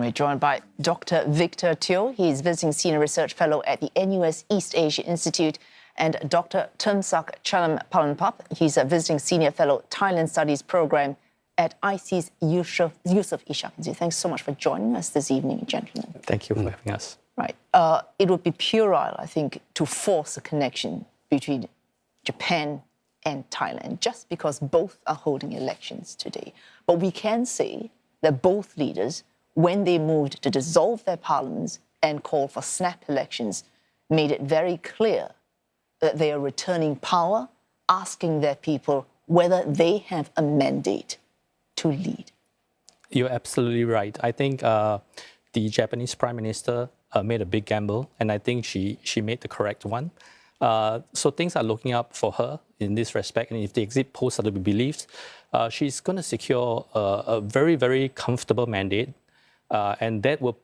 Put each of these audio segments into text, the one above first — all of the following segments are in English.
we're joined by Dr. Victor Teo. He's visiting senior research fellow at the NUS East Asia Institute, and Dr. Termsak Chalermpalanupap. He's a visiting senior fellow Thailand Studies program at ISEAS Yusof Ishak. Thanks so much for joining us this evening, gentlemen. Thank you for having us. Right. It would be puerile, I think, to force a connection between Japan and Thailand just because both are holding elections today. But we can say that both leaders, when they moved to dissolve their parliaments and call for snap elections, made it very clear that they are returning power, asking their people whether they have a mandate to lead. You're absolutely right. I think the Japanese Prime Minister made a big gamble, and I think she made the correct one. So things are looking up for her in this respect, and if the exit polls are to be believed, she's going to secure a very, very comfortable mandate, and that will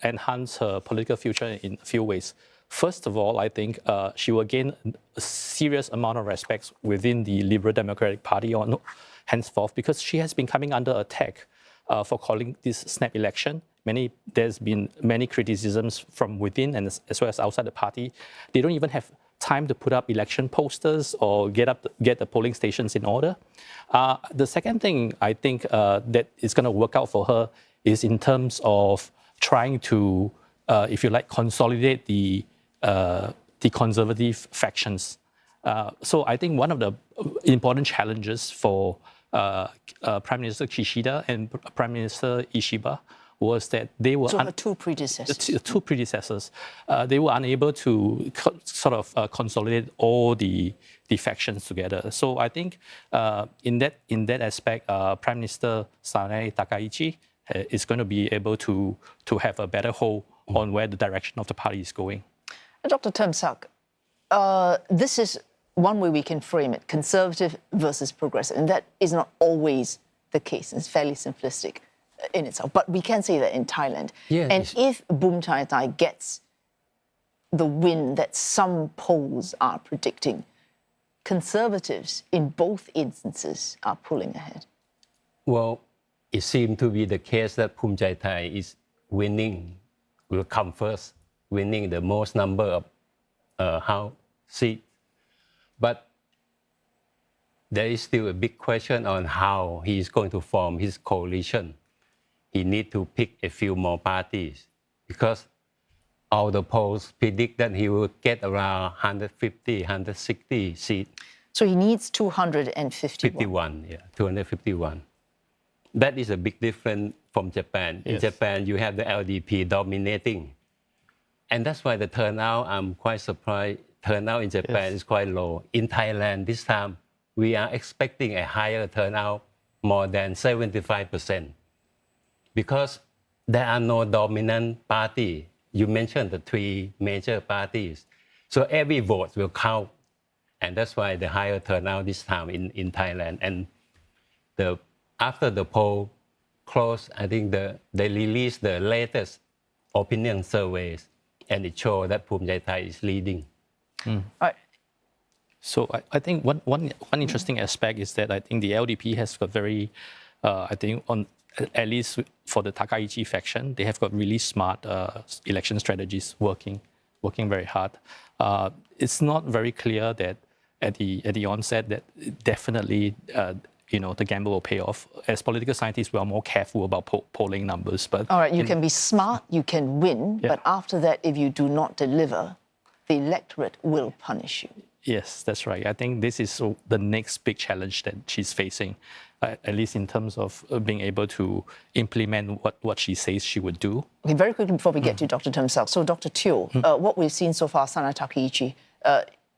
enhance her political future in a few ways. First of all, I think she will gain a serious amount of respect within the Liberal Democratic Party on henceforth, because she has been coming under attack for calling this snap election. There's been many criticisms from within and as well as outside the party. They don't even have time to put up election posters or get the polling stations in order. The second thing I think that is going to work out for her is in terms of trying to, if you like, consolidate the conservative factions. So I think one of the important challenges for Prime Minister Kishida and Prime Minister Ishiba was that they were two predecessors. They were unable to sort of consolidate all the factions together. So I think in that aspect, Prime Minister Sanae Takaichi is going to be able to have a better hold on where the direction of the party is going. Dr. Termsak, this is one way we can frame it: conservative versus progressive, and that is not always the case. It's fairly simplistic in itself, but we can say that in Thailand. Yeah, and if Boom Thai Thai gets the win that some polls are predicting, conservatives in both instances are pulling ahead. Well, it seemed to be the case that Boom Thai Thai is winning, will come first, winning the most number of House seats. But there is still a big question on how he is going to form his coalition. He needs to pick a few more parties because all the polls predict that he will get around 150, 160 seats. So he needs 251. 51, yeah, 251. That is a big difference from Japan. Yes. In Japan, you have the LDP dominating. And that's why the turnout, I'm quite surprised, turnout in Japan is quite low. In Thailand, this time, we are expecting a higher turnout, more than 75%. Because there are no dominant party. You mentioned the three major parties. So every vote will count. And that's why the higher turnout this time in Thailand. And after the poll closed, I think they released the latest opinion surveys, and it showed that Boom Thai Thai is leading. Right. So I think one interesting aspect is that I think the LDP has got very, I think at least for the Takaichi faction, they have got really smart election strategies working very hard. It's not very clear that at the onset that definitely the gamble will pay off. As political scientists, we are more careful about polling numbers. But all right, you can be smart, you can win, but after that, if you do not deliver, the electorate will punish you. Yes, that's right. I think this is the next big challenge that she's facing, at least in terms of being able to implement what she says she would do. Okay, very quickly before we get to Dr. Termsak. So, Dr. Teo, what we've seen so far, Sanae Takaichi,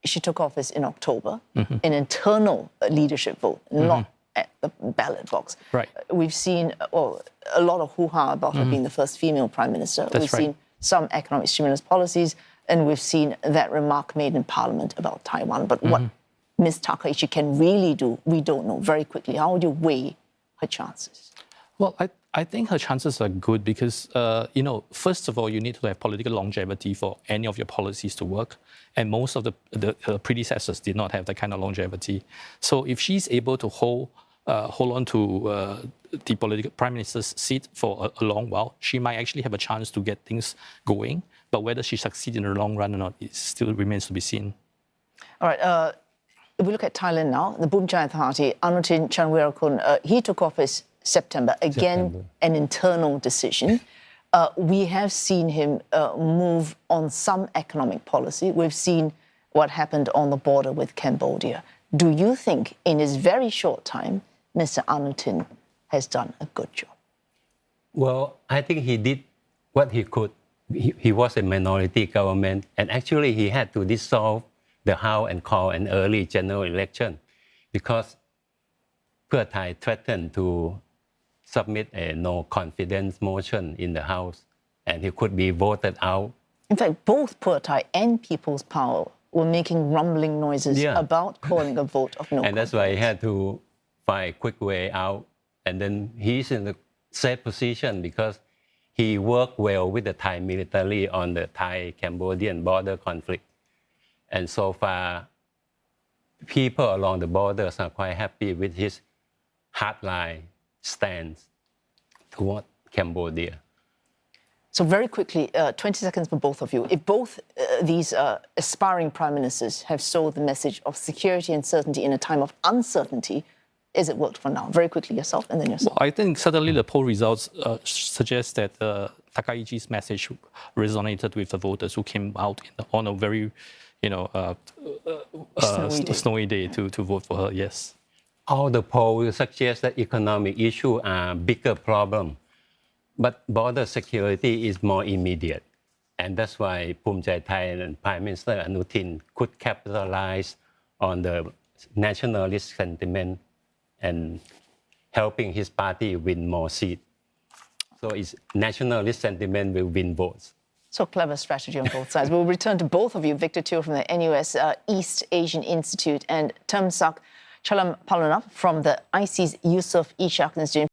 she took office in October, an internal leadership vote, not at the ballot box. Right. We've seen a lot of hoo-ha about her being the first female prime minister. We've seen some economic stimulus policies, and we've seen that remark made in Parliament about Taiwan. But what Ms. Takaichi can really do, we don't know. Very quickly, how would you weigh her chances? Well, I think her chances are good because, first of all, you need to have political longevity for any of your policies to work. And most of the predecessors did not have that kind of longevity. So if she's able to hold hold on to the political prime minister's seat for a long while. She might actually have a chance to get things going, but whether she succeeds in the long run or not, it still remains to be seen. All right. If we look at Thailand now, the Bumjai Party, Anutin Chanvirakul, he took office September. Again, an internal decision. We have seen him move on some economic policy. We've seen what happened on the border with Cambodia. Do you think in his very short time, Mr. Anutin has done a good job? Well, I think he did what he could. He was a minority government, and actually he had to dissolve the House and call an early general election because Pheu Thai threatened to submit a no confidence motion in the House, and he could be voted out. In fact, both Pheu Thai and People's Power were making rumbling noises about calling a vote of no confidence. And that's why he had to find a quick way out. And then he's in a safe position because he worked well with the Thai military on the Thai-Cambodian border conflict. And so far, people along the borders are quite happy with his hardline stance toward Cambodia. So very quickly, 20 seconds for both of you. If both these aspiring prime ministers have sold the message of security and certainty in a time of uncertainty, is it worked for now? Very quickly, yourself and then yourself. Well, I think certainly the poll results suggest that Takaichi's message resonated with the voters who came out on a very, snowy day to vote for her. Yes. All the polls suggest that economic issues are a bigger problem, but border security is more immediate. And that's why Bumjai Thai and Prime Minister Anutin could capitalize on the nationalist sentiment and helping his party win more seats. So it's nationalist sentiment will win votes. So clever strategy on both sides. We'll return to both of you, Victor Teo from the NUS East Asian Institute and Termsak Chalermpalanupap from the ISEAS Yusof Ishak Institute.